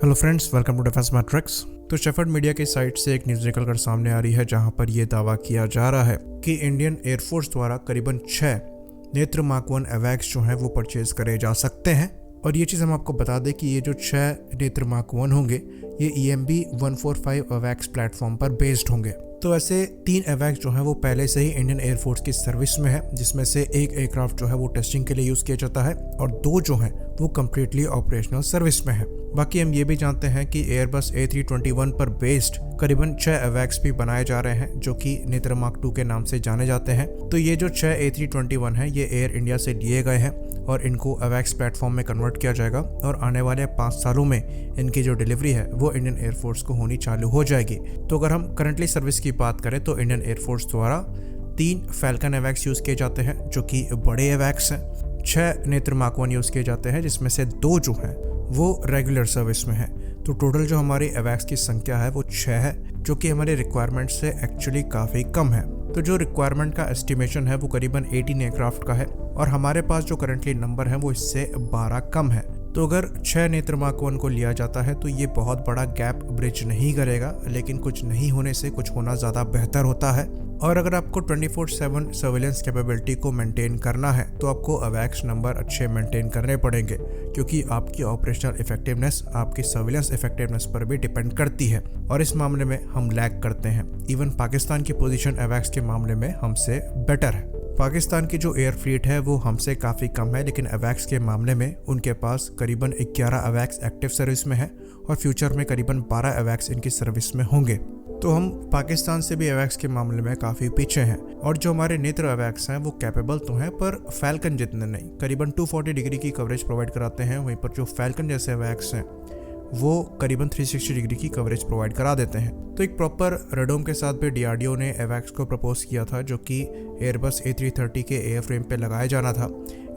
Hello friends, welcome to defence matrix. तो shepherd media की site से एक न्यूज़ निकलकर सामने आ रही है जहां पर यह दावा किया जा रहा है कि इंडियन एयरफोर्स द्वारा करीबन 6 नेत्र मार्क 1 अवैक्स जो हैं वो परचेज करे जा सकते हैं। और ये चीज़ हम आपको बता दें कि ये जो 6 नेत्र मार्क 1 होंगे ये EMB 145 अवैक्स प्लेटफॉर्म पर बेस्ड होंगे। तो ऐसे 3 अवैक्स जो हैं वो पहले से ही इंडियन एयरफोर्स की सर्विस में है, जिसमें से एक एयरक्राफ्ट जो है वो टेस्टिंग के लिए यूज़ किया जाता है और 2 जो हैं वो कम्प्लीटली ऑपरेशनल सर्विस में है। बाकी हम ये भी जानते हैं कि एयरबस A321 पर बेस्ड करीबन 6 अवैक्स भी बनाए जा रहे हैं जो कि नेत्र मार्क 2 के नाम से जाने जाते हैं। तो ये जो 6 A321 हैं ये एयर इंडिया से लिए गए हैं और इनको अवैक्स प्लेटफॉर्म में कन्वर्ट किया जाएगा और आने वाले 5 सालों में इनकी जो डिलीवरी है वो इंडियन एयरफोर्स को होनी चालू हो जाएगी। तो अगर हम करंटली सर्विस की बात करें तो इंडियन एयरफोर्स द्वारा 3 फैल्कन अवैक्स यूज़ किए जाते हैं जो कि बड़े अवैक्स हैं। 6 नेत्र मार्क 1 यूज़ किए जाते हैं जिसमें से 2 जो हैं वो रेगुलर सर्विस में है। तो टोटल जो हमारी अवैक्स की संख्या है वो 6 है, जो कि हमारे रिक्वायरमेंट से एक्चुअली काफ़ी कम है। तो जो रिक्वायरमेंट का एस्टिमेशन है वो करीबन 18 एयरक्राफ्ट का है और हमारे पास जो करंटली नंबर है वो इससे 12 कम है। तो अगर 6 नेत्र मार्क 1 को लिया जाता है तो ये बहुत बड़ा गैप ब्रिज नहीं करेगा, लेकिन कुछ नहीं होने से कुछ होना ज़्यादा बेहतर होता है। और अगर आपको 24/7 सर्विलेंस कैपेबिलिटी को मेंटेन करना है तो आपको अवैक्स नंबर अच्छे मेंटेन करने पड़ेंगे, क्योंकि आपकी ऑपरेशनल इफेक्टिवनेस आपकी सर्विलेंस इफेक्टिवनेस पर भी डिपेंड करती है और इस मामले में हम लैग करते हैं। इवन पाकिस्तान की पोजीशन अवैक्स के मामले में हमसे बेटर है। पाकिस्तान की जो एयर फ्लीट है वो हमसे काफ़ी कम है, लेकिन अवैक्स के मामले में उनके पास करीबन 11 अवैक्स एक्टिव सर्विस में है और फ्यूचर में करीबन 12 अवैक्स इनकी सर्विस में होंगे। तो हम पाकिस्तान से भी अवैक्स के मामले में काफ़ी पीछे हैं। और जो हमारे नेत्र अवैक्स हैं वो कैपेबल तो हैं पर फैल्कन जितने नहीं, करीबन 240 डिग्री की कवरेज प्रोवाइड कराते हैं। वहीं पर जो फैल्कन जैसे अवैक्स हैं वो करीबन 360 डिग्री की कवरेज प्रोवाइड करा देते हैं। तो एक प्रॉपर रेडोम के साथ भी DRDO ने अवैक्स को प्रपोज किया था जो कि एयरबस A330 के एयर फ्रेम पे लगाया जाना था।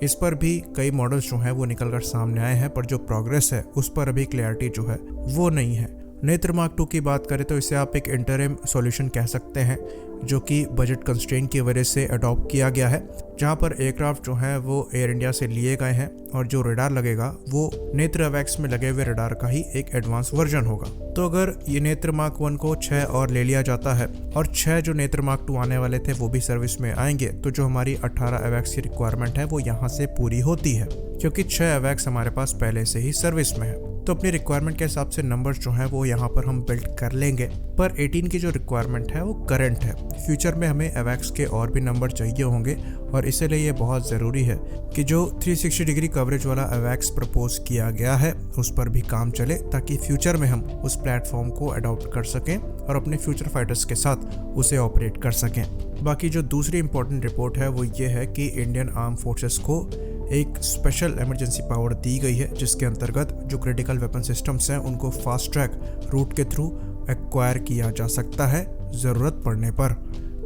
इस पर भी कई मॉडल्स जो हैं वो निकल कर सामने आए हैं, पर जो प्रोग्रेस है उस पर अभी क्लैरिटी जो है वो नहीं है। नेत्र मार्क 2 की बात करें तो इसे आप एक इंटरिम सॉल्यूशन कह सकते हैं जो कि बजट कंस्ट्रेंट की वजह से अडॉप्ट किया गया है, जहां पर एयरक्राफ्ट जो है वो एयर इंडिया से लिए गए हैं और जो रडार लगेगा वो नेत्र अवैक्स में लगे हुए रडार का ही एक एडवांस वर्जन होगा। तो अगर ये नेत्र मार्क 1 को 6 और ले लिया जाता है और 6 जो नेत्र मार्क 2 आने वाले थे वो भी सर्विस में आएंगे तो जो हमारी 18 अवैक्स की रिक्वायरमेंट है वो यहाँ से पूरी होती है, क्योंकि 6 अवैक्स हमारे पास पहले से ही सर्विस में है। तो अपनी रिक्वायरमेंट के हिसाब से नंबर्स जो हैं वो यहाँ पर हम बिल्ड कर लेंगे, पर 18 की जो रिक्वायरमेंट है वो करंट है। फ्यूचर में हमें अवैक्स के और भी नंबर चाहिए होंगे और इसीलिए ये बहुत ज़रूरी है कि जो 360 डिग्री कवरेज वाला अवैक्स प्रपोज किया गया है उस पर भी काम चले, ताकि फ्यूचर में हम उस प्लेटफॉर्म को अडॉप्ट कर सकें और अपने फ्यूचर फाइटर्स के साथ उसे ऑपरेट कर सकें। बाकी जो दूसरी इंपॉर्टेंट रिपोर्ट है वो ये है कि इंडियन आर्म फोर्सेस को एक स्पेशल इमरजेंसी पावर दी गई है, जिसके अंतर्गत जो क्रिटिकल वेपन सिस्टम्स हैं उनको फास्ट ट्रैक रूट के थ्रू एक्वायर किया जा सकता है ज़रूरत पड़ने पर।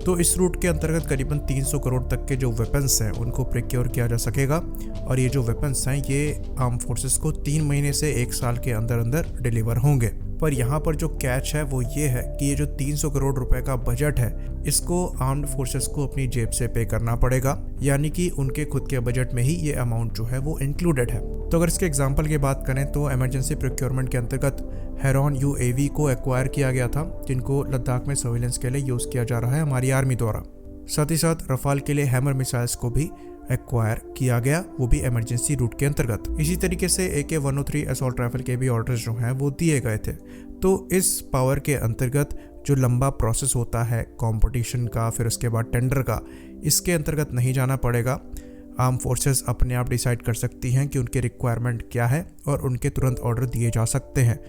तो इस रूट के अंतर्गत करीबन 300 करोड़ तक के जो वेपन्स हैं उनको प्रिक्योर किया जा सकेगा और ये जो वेपन्स हैं ये आर्म फोर्सेस को 3 महीने से 1 साल के अंदर अंदर डिलीवर होंगे। पर यहाँ पर जो कैच है वो ये है कि ये जो 300 करोड़ रुपए का बजट है इसको आर्म्ड फोर्सेस को अपनी जेब से पे करना पड़ेगा, यानी कि उनके खुद के बजट में ही ये अमाउंट जो है वो इंक्लूडेड है। तो अगर इसके एग्जांपल की बात करें तो इमरजेंसी प्रोक्योरमेंट के अंतर्गत हेरॉन UAV को एक्वायर किया गया था, जिनको लद्दाख में सर्विलेंस के लिए यूज़ किया जा रहा है हमारी आर्मी द्वारा। साथ ही साथ रफाल के लिए हैमर मिसाइल्स को भी एक्वायर किया गया, वो भी इमरजेंसी रूट के अंतर्गत। इसी तरीके से AK-103 असॉल्ट राइफल के भी ऑर्डर्स जो हैं वो दिए गए थे। तो इस पावर के अंतर्गत जो लंबा प्रोसेस होता है कंपटीशन का, फिर उसके बाद टेंडर का, इसके अंतर्गत नहीं जाना पड़ेगा। आर्म फोर्सेस अपने आप डिसाइड कर सकती हैं कि उनकी रिक्वायरमेंट क्या है और उनके तुरंत ऑर्डर दिए जा सकते हैं।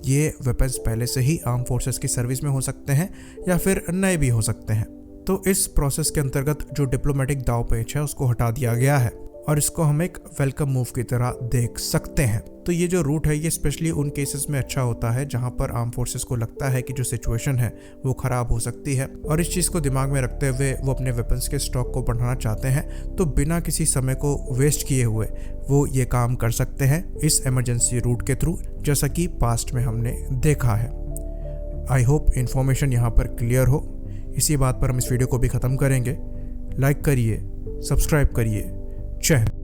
ये वेपन्स पहले से ही आर्म फोर्सेस की सर्विस में हो सकते हैं या फिर नए भी हो सकते हैं। तो इस प्रोसेस के अंतर्गत जो डिप्लोमेटिक दाव पेच है उसको हटा दिया गया है और इसको हम एक वेलकम मूव की तरह देख सकते हैं। तो ये जो रूट है ये स्पेशली उन केसेस में अच्छा होता है जहां पर आर्म फोर्सेस को लगता है कि जो सिचुएशन है वो ख़राब हो सकती है और इस चीज़ को दिमाग में रखते हुए वो अपने वेपन्स के स्टॉक को बढ़ाना चाहते हैं, तो बिना किसी समय को वेस्ट किए हुए वो ये काम कर सकते हैं इस इमरजेंसी रूट के थ्रू, जैसा कि पास्ट में हमने देखा है। आई होप इन्फॉर्मेशन यहाँ पर क्लियर हो। इसी बात पर हम इस वीडियो को भी ख़त्म करेंगे। लाइक करिए, सब्सक्राइब करिए। जय हिंद।